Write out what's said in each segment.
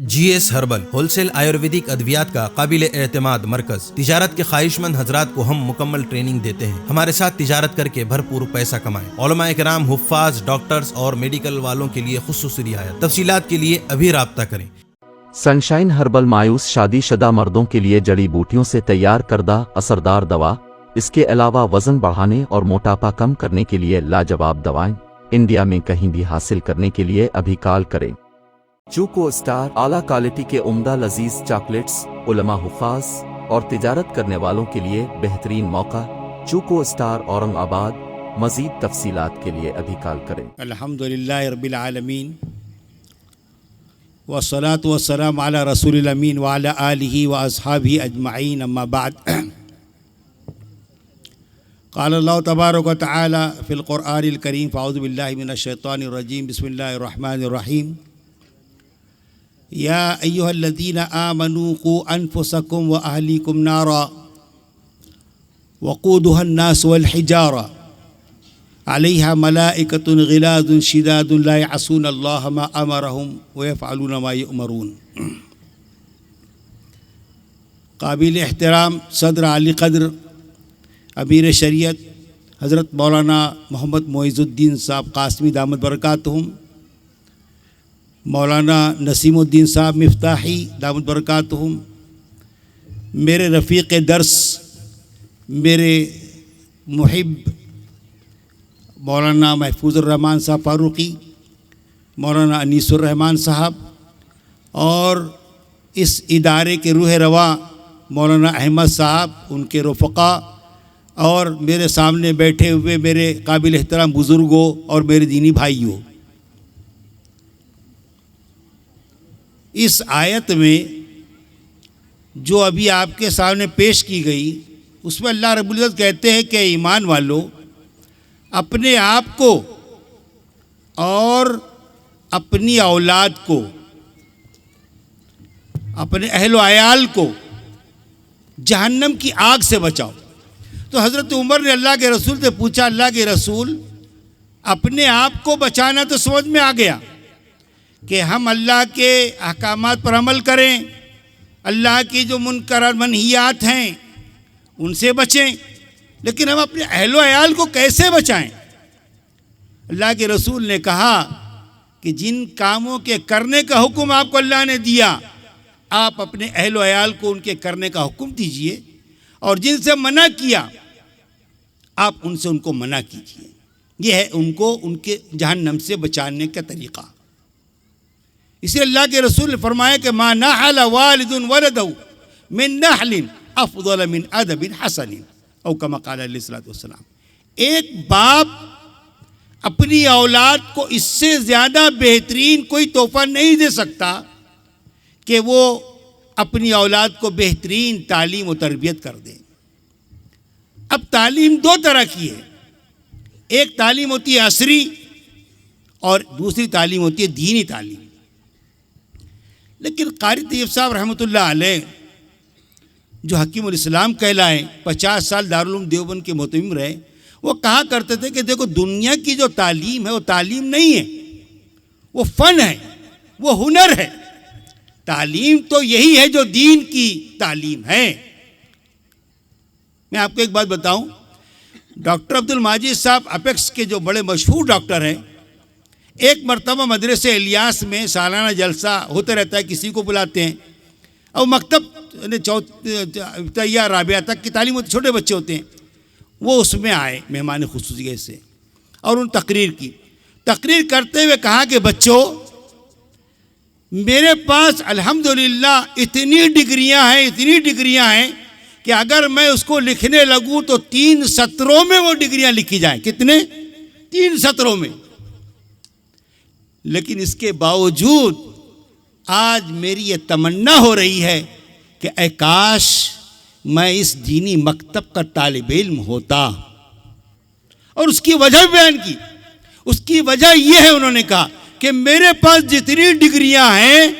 GS herbal wholesale Ayurvedic अद्वियात का काबिल एतमाद मरकज। तिजारत के ख्वाहिशमंद हजरात को हम मुकम्मल ट्रेनिंग देते हैं। हमारे साथ तिजारत करके भरपूर पैसा कमाएं। उलमाए किराम, हुफ्फाज, डॉक्टर्स और मेडिकल वालों के लिए खुसूसी रियायत। तफसीलात के लिए अभी राब्ता करें। सनशाइन हर्बल मायूस शादीशुदा मर्दों के लिए जड़ी बूटियों से तैयार करदा असरदार दवा। इसके अलावा वजन बढ़ाने और मोटापा कम करने के लिए लाजवाब दवाएं इंडिया में कहीं भी हासिल करने के लिए अभी कॉल करें। चूको स्टार आला क्वालिटी के उम्दा लजीज चॉकलेट्स उलमा, हुफ्फाज और तिजारत करने वालों के लिए बेहतरीन मौका। चूको स्टार औरंगाबाद। मजीद तफसीलात के लिए अभी कॉल करें। अल्हम्दुलिल्लाह रब्बिल आलमीन वस्सलातु वस्सलामु अला रसूलिल अमीन व अला आलिहि व अस्हाबिहि अजमईन, अम्मा बाद। क़ाल अल्लाहु तबारक व तआला फ़िल क़ुरआनिल करीम फ़अऊज़ु बिल्लाहि मिनश शैतानिर रजीम बिस्मिल्लाहिर रहमानिर रहीम। या अय्युहल्लज़ीना आमनू क़ू अनफुसकुम व अहलीकुम नारा वक़ूदुहा अन्नास वल हिजारा अलैहा मलाइकतुन ग़िलाज़ुन शिदादुन ला यअसून अल्लाह मा अमरहुम व यफ़अलून मा युअमरून। काबिल एहतराम सदर आली क़द्र अमीर शरीयत हज़रत मौलाना मोहम्मद मोइज़ुद्दीन साहब कासमी दामत बरकातहुम, मौलाना नसीमुद्दीन साहब मिफ्ताही दामत बरकातहुम, मेरे रफ़ीक़ दर्स, मेरे मुहिब मौलाना महफूज़ुर रहमान साहब फ़ारूक़ी, मौलाना अनीसुर रहमान साहब और इस इदारे के रूह रवा मौलाना अहमद साहब, उनके रफ़क़ा और मेरे सामने बैठे हुए मेरे काबिल एहतराम बुज़ुर्गों और मेरे दीनी भाइयों। इस आयत में जो अभी आपके सामने पेश की गई उसमें अल्लाह रब्बुल इज़्ज़त कहते हैं कि ईमान वालों, अपने आप को और अपनी औलाद को, अपने अहल व अयाल को जहन्नम की आग से बचाओ। तो हज़रत उमर ने अल्लाह के रसूल से पूछा, अल्लाह के रसूल, अपने आप को बचाना तो समझ में आ गया कि हम अल्लाह के अहकामात पर अमल करें, अल्लाह की जो मुनकर मनहियात हैं उनसे बचें, लेकिन हम अपने अहलो अयाल को कैसे बचाएं? अल्लाह के रसूल ने कहा कि जिन कामों के करने का हुक्म आपको अल्लाह ने दिया, आप अपने अहलो अयाल को उनके करने का हुक्म दीजिए, और जिनसे मना किया आप उनसे उनको मना कीजिए। यह है उनको उनके जहन्नम से बचाने का तरीक़ा। इसे अल्लाह के रसूल ने फरमाया कि मा नहल वालिदुन वलदहु मिन नहलिन अफ़ज़ल मिन अदबिन हसनिन औ कमा क़ाल अलैहिस्सलातु वस्सलाम। एक बाप अपनी औलाद को इससे ज़्यादा बेहतरीन कोई तोहफ़ा नहीं दे सकता कि वो अपनी औलाद को बेहतरीन तालीम और तरबियत कर दे। अब तालीम दो तरह की है, एक तालीम होती है असरी और दूसरी तालीम होती है दीनी तालीम। लेकिन क़ारी तैयब साहब रहमतुल्लाह अलैह जो हकीमुल इस्लाम कहलाए, 50 साल दारुल उलूम देवबंद के मोहतमिम रहे, वो कहा करते थे कि देखो, दुनिया की जो तालीम है वो तालीम नहीं है, वो फ़न है, वो हुनर है। तालीम तो यही है जो दीन की तालीम है। मैं आपको एक बात बताऊं, डॉक्टर अब्दुल माजिद साहब अपेक्स के जो बड़े मशहूर डॉक्टर हैं, एक मरतबा मदरसे इलियास में सालाना जलसा होते रहता है, किसी को बुलाते हैं और मकतब चौथी राबिया तक की तालीम होती, छोटे बच्चे होते हैं, वो उसमें आए मेहमान खुसूसी से और उन तकरीर करते हुए कहा कि बच्चों, मेरे पास अल्हम्दुलिल्लाह इतनी डिग्रियां हैं कि अगर मैं उसको लिखने लगूं तो 3 सत्रों में वो डिग्रियां लिखी जाएं। कितने? 3 सत्रों में। लेकिन इसके बावजूद आज मेरी ये तमन्ना हो रही है कि ऐ काश मैं इस दीनी मकतब का तालिब इल्म होता। और उसकी वजह बयान की। उसकी वजह यह है, उन्होंने कहा कि मेरे पास जितनी डिग्रियां हैं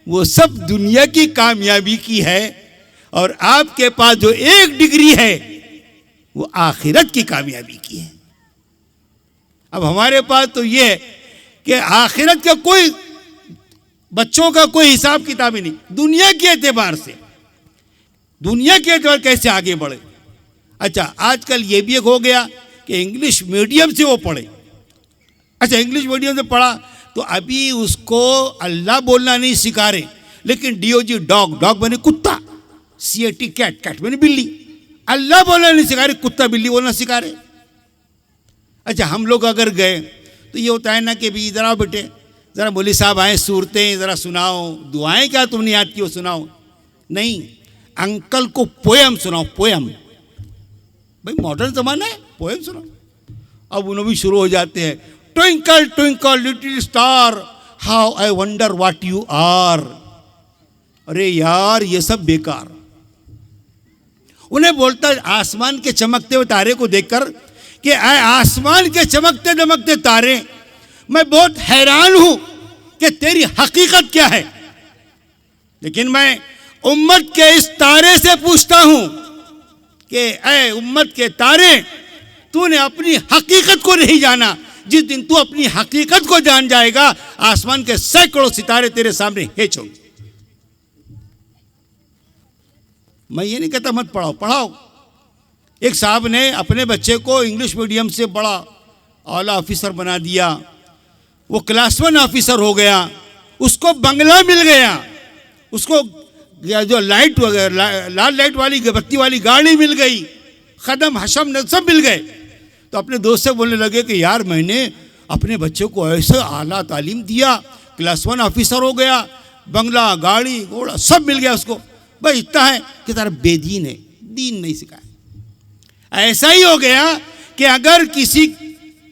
वो सब दुनिया की कामयाबी की है, और आपके पास जो एक डिग्री है वो आखिरत की कामयाबी की है। अब हमारे पास तो ये है कि आखिरत का कोई बच्चों का कोई हिसाब किताब ही नहीं, दुनिया के एतबार से, दुनिया के एतबार कैसे आगे बढ़े। अच्छा, आजकल ये भी एक हो गया कि इंग्लिश मीडियम से वो पढ़े। अच्छा, इंग्लिश मीडियम से पढ़ा तो अभी उसको अल्लाह बोलना नहीं सिखा रहे, लेकिन DOG डॉग, डॉग बने कुत्ता, CAT कैट, कैट बने बिल्ली। अल्लाह बोलना नहीं सिखा रहे, कुत्ता बिल्ली बोलना सिखा रहे। अच्छा, हम लोग अगर गए तो ये होता है ना कि भी इधर आओ बेटे, ज़रा मौलवी साहब आए, सूरतें ज़रा सुनाओ, दुआएं क्या तुमने याद की वो सुनाओ। नहीं, अंकल को पोयम सुनाओ, पोयम। भाई मॉडर्न ज़माना है, पोयम सुनाओ। अब उन्हें भी शुरू हो जाते हैं, twinkle twinkle little star how I wonder what you are. अरे यार, ये सब बेकार। उन्हें बोलता आसमान के चमकते हुए तारे को देखकर कि आसमान के चमकते दमकते तारे, मैं बहुत हैरान हूं कि तेरी हकीकत क्या है, लेकिन मैं उम्मत के इस तारे से पूछता हूं कि ऐ उम्मत के तारे, तूने अपनी हकीकत को नहीं जाना। जिस दिन तू अपनी हकीकत को जान जाएगा, आसमान के सैकड़ों सितारे तेरे सामने हेच होंगे। मैं ये नहीं कहता मत पढ़ाओ, पढ़ाओ। एक साहब ने अपने बच्चे को इंग्लिश मीडियम से बड़ा आला ऑफिसर बना दिया, वो क्लास 1 ऑफिसर हो गया, उसको बंगला मिल गया, उसको जो लाइट वगैरह, लाल लाइट वाली बत्ती वाली गाड़ी मिल गई, खदम हशम सब मिल गए। तो अपने दोस्त से बोलने लगे कि यार, मैंने अपने बच्चे को ऐसे आला तालीम दिया, क्लास 1 ऑफिसर हो गया, बंगला गाड़ी घोड़ा सब मिल गया उसको, बस इतना है कि तारा बेदीन है, दीन नहीं सिखाया। ऐसा ही हो गया कि अगर किसी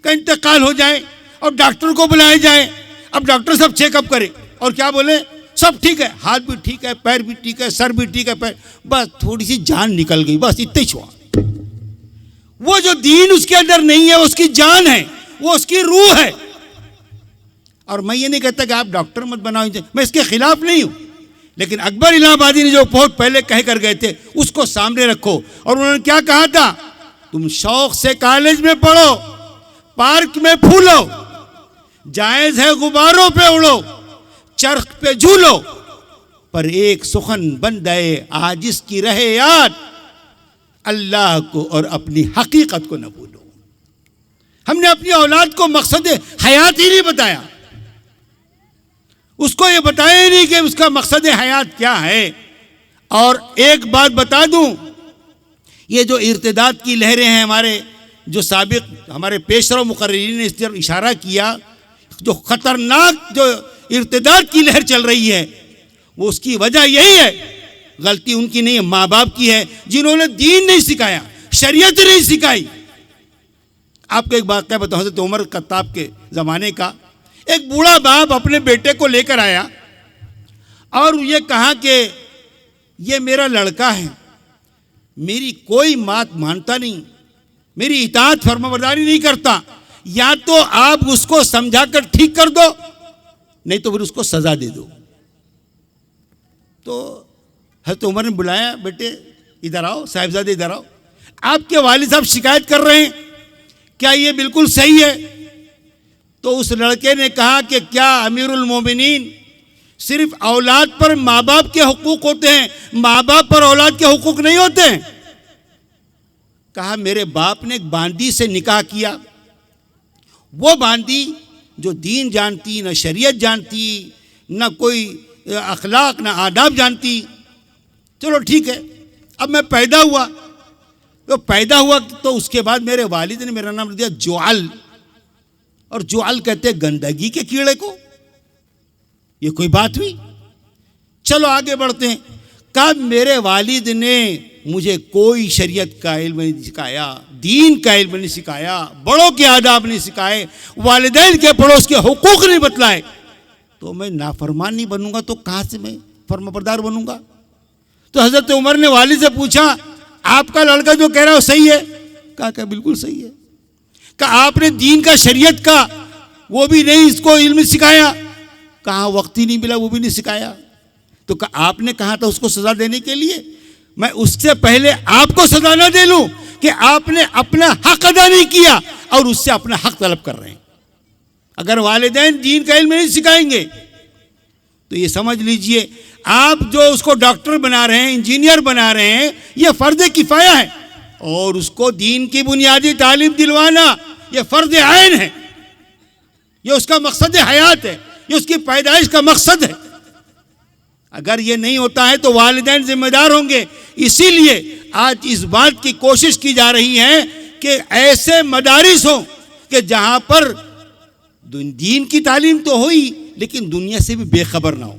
का इंतकाल हो जाए और डॉक्टर को बुलाया जाए, अब डॉक्टर सब चेकअप करे और क्या बोले, सब ठीक है, हाथ भी ठीक है, पैर भी ठीक है, सर भी ठीक है, पैर, बस थोड़ी सी जान निकल गई, बस इतना ही छुआ। वो जो दीन उसके अंदर नहीं है, उसकी जान है, वो उसकी रूह है। और मैं ये नहीं कहता कि आप डॉक्टर मत बनाओ, मैं इसके खिलाफ नहीं हूं, लेकिन अकबर इलाहाबादी ने जो बहुत पहले कह कर गए थे उसको सामने रखो। और उन्होंने क्या कहा था, तुम शौक से कॉलेज में पढ़ो, पार्क में फूलो, जायज है गुब्बारों पे उड़ो, चरख पे झूलो, पर एक सुखन बन गए आजिज की रहे याद, अल्लाह को और अपनी हकीकत को न भूलो। हमने अपनी औलाद को मकसद हयात ही नहीं बताया, उसको ये बताया ही नहीं कि उसका मकसद हयात क्या है। और एक बात बता दूं, ये जो इर्तिदाद की लहरें हैं, हमारे जो साबिक हमारे पेशरो मुकर्रिरीन ने इस तरफ इशारा किया, जो खतरनाक जो इर्तिदाद की लहर चल रही है, वो उसकी वजह यही है, गलती उनकी नहीं है, माँ बाप की है, जिन्होंने दीन नहीं सिखाया, शरीयत नहीं सिखाई। आपको एक बात क्या बताऊं, हज़रत उमर खत्ताब के ज़माने का एक बूढ़ा बाप अपने बेटे को लेकर आया और ये कहा कि ये मेरा लड़का है, मेरी कोई बात मानता नहीं, मेरी इताअत फरमाबरदारी नहीं करता, या तो आप उसको समझाकर ठीक कर दो, नहीं तो फिर उसको सजा दे दो। तो हज़रत उमर ने बुलाया, बेटे इधर आओ, साहिबजादे इधर आओ, आपके वालिद साहब शिकायत कर रहे हैं, क्या ये बिल्कुल सही है? तो उस लड़के ने कहा कि क्या अमीरुल मोमिनीन, सिर्फ औलाद पर माँ बाप के हुकूक होते हैं, माँ बाप पर औलाद के हुकूक नहीं होते हैं? कहा मेरे बाप ने एक बांदी से निकाह किया, वो बांदी जो दीन जानती, न शरीयत जानती, न कोई अखलाक, न आदाब जानती। चलो ठीक है, अब मैं पैदा हुआ, तो उसके बाद मेरे वालिद ने मेरा नाम दिया जुआल, और जुआल कहते हैं गंदगी के कीड़े को। ये कोई बात हुई? चलो आगे बढ़ते हैं। कब मेरे वालिद ने मुझे कोई शरीयत का इल्म नहीं सिखाया, दीन का इल्म नहीं सिखाया, बड़ों के आदाब नहीं सिखाए, वालिदैन के पड़ोस के हुकूक नहीं बतलाए, तो मैं नाफरमान नहीं बनूंगा तो कहाँ से मैं फर्माबरदार बनूंगा? तो हज़रत उमर ने वालिद से पूछा, आपका लड़का जो कह रहा है वो सही है? कहा बिल्कुल सही है। कहा आपने दीन का, शरीयत का वो भी नहीं इसको इल्म सिखाया? कहा वक्त ही नहीं मिला, वो भी नहीं सिखाया। तो आपने कहा था उसको सजा देने के लिए, मैं उससे पहले आपको सजा ना दे लूं कि आपने अपना हक अदा नहीं किया और उससे अपना हक तलब कर रहे हैं। अगर वालिदैन दीन का इल्म नहीं सिखाएंगे तो ये समझ लीजिए, आप जो उसको डॉक्टर बना रहे हैं, इंजीनियर बना रहे हैं, ये फ़र्ज़ किफ़ाया है, और उसको दीन की बुनियादी तालीम दिलवाना ये फ़र्ज़ आइन है। ये उसका मकसद हयात है, ये उसकी पैदाइश का मकसद है। अगर ये नहीं होता है तो वालिदैन जिम्मेदार होंगे। इसीलिए आज इस बात की कोशिश की जा रही है कि ऐसे मदारिस हों कि जहाँ पर दीन की तालीम तो हुई लेकिन दुनिया से भी बेखबर ना हो।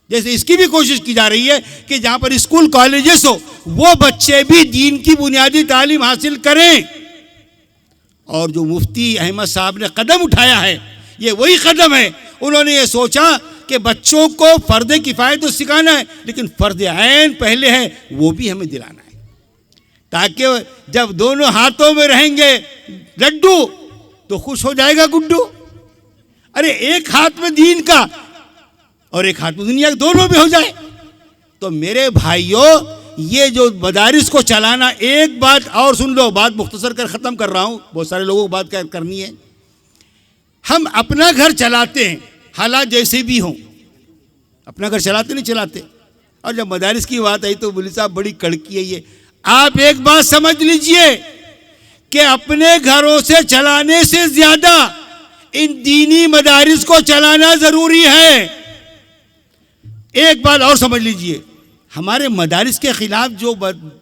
जैसे इसकी भी कोशिश की जा रही है कि जहाँ पर स्कूल कॉलेजेस हो, वो बच्चे भी दीन की बुनियादी तालीम हासिल करें। और जो मुफ्ती अहमद साहब ने कदम उठाया है, ये वही कदम है। उन्होंने ये सोचा कि बच्चों को फ़र्ज़ किफ़ायत तो सिखाना है, लेकिन फ़र्ज़ ऐन पहले है, वो भी हमें दिलाना है, ताकि जब दोनों हाथों में रहेंगे लड्डू तो खुश हो जाएगा गुड्डू। अरे एक हाथ में दीन का और एक हाथ में दुनिया, दोनों में हो जाए। तो मेरे भाइयों, ये जो मदारिस को चलाना, एक बात और सुन लो, बात मुख्तसर कर ख़त्म कर रहा हूँ, बहुत सारे लोगों को बात करनी है। हम अपना घर चलाते हैं, हालात जैसे भी हों, अपना घर चलाते नहीं चलाते। और जब मदारिस की बात आई तो बोली साहब बड़ी कड़की है ये। आप एक बात समझ लीजिए कि अपने घरों से चलाने से ज़्यादा इन दीनी मदारिस को चलाना ज़रूरी है। एक बात और समझ लीजिए, हमारे मदारिस के ख़िलाफ़ जो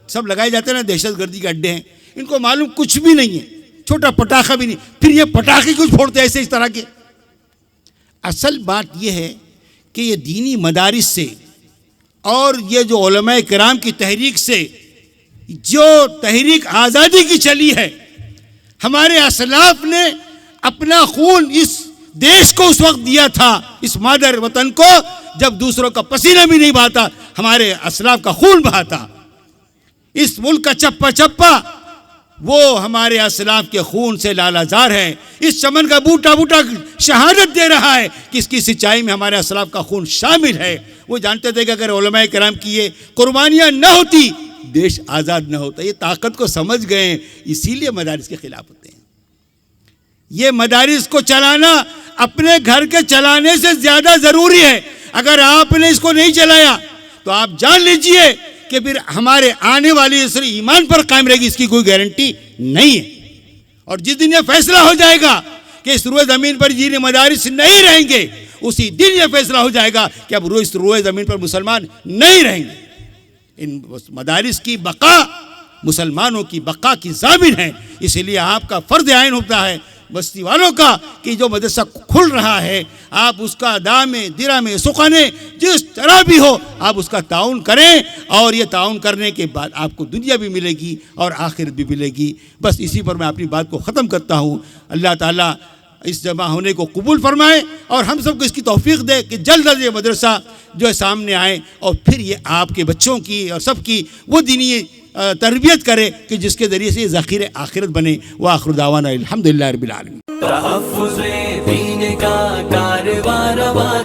सब लगाए जाते हैं ना, दहशतगर्दी के अड्डे हैं, इनको मालूम कुछ भी नहीं है, छोटा पटाखा भी नहीं, फिर ये पटाखे कुछ फोड़ते हैं ऐसे इस तरह के। असल बात यह है कि ये दीनी मदारिस से और ये जो उलमाए किराम की तहरीक से, जो तहरीक आज़ादी की चली है, हमारे असलाफ ने अपना खून इस देश को उस वक्त दिया था, इस मादर वतन को, जब दूसरों का पसीना भी नहीं बहाता, हमारे असलाफ का खून बहाता। इस मुल्क का चप्पा चप्पा वो हमारे असलाफ के खून से लालाजार है। इस चमन का बूटा बूटा शहादत दे रहा है कि इसकी सिंचाई में हमारे असलाफ का खून शामिल है। वो जानते थे कि अगर उलमाए किराम की ये कुर्बानियाँ न होती, देश आज़ाद न होता। ये ताकत को समझ गए, इसीलिए मदारिस के खिलाफ होते हैं। ये मदारिस को चलाना अपने घर के चलाने से ज़्यादा ज़रूरी है। अगर आपने इसको नहीं चलाया तो आप जान लीजिए कि फिर हमारे आने वाली नस्ल ईमान पर कायम रहेगी, इसकी कोई गारंटी नहीं है। और जिस दिन यह फैसला हो जाएगा कि इस रुए ज़मीन पर दीनी मदारिस नहीं रहेंगे, उसी दिन यह फैसला हो जाएगा कि अब इस रुए ज़मीन पर मुसलमान नहीं रहेंगे। इन मदारिस की बका मुसलमानों की बका की ज़ामिन है। इसलिए आपका फ़र्ज़ आइन होता है बस्ती वालों का कि जो मदरसा खुल रहा है, आप उसका दामे दिरामे सुखाने जिस तरह भी हो आप उसका ताउन करें, और ये ताउन करने के बाद आपको दुनिया भी मिलेगी और आखिरत भी मिलेगी। बस इसी पर मैं अपनी बात को ख़त्म करता हूँ। अल्लाह ताला इस जमा होने को कबूल फरमाए और हम सबको इसकी तौफीक दे कि जल्द अज ये मदरसा जो है सामने आए, और फिर ये आपके बच्चों की और सबकी वो दीनी तरबियत करे कि जिसके ज़रिए से ये ज़ख़ीरे आखिरत बने। व आखिर दावाना अल्हम्दुलिल्लाहि रब्बिल आलमीन। तहफ़्फ़ुज़ दीन का कारवां रवां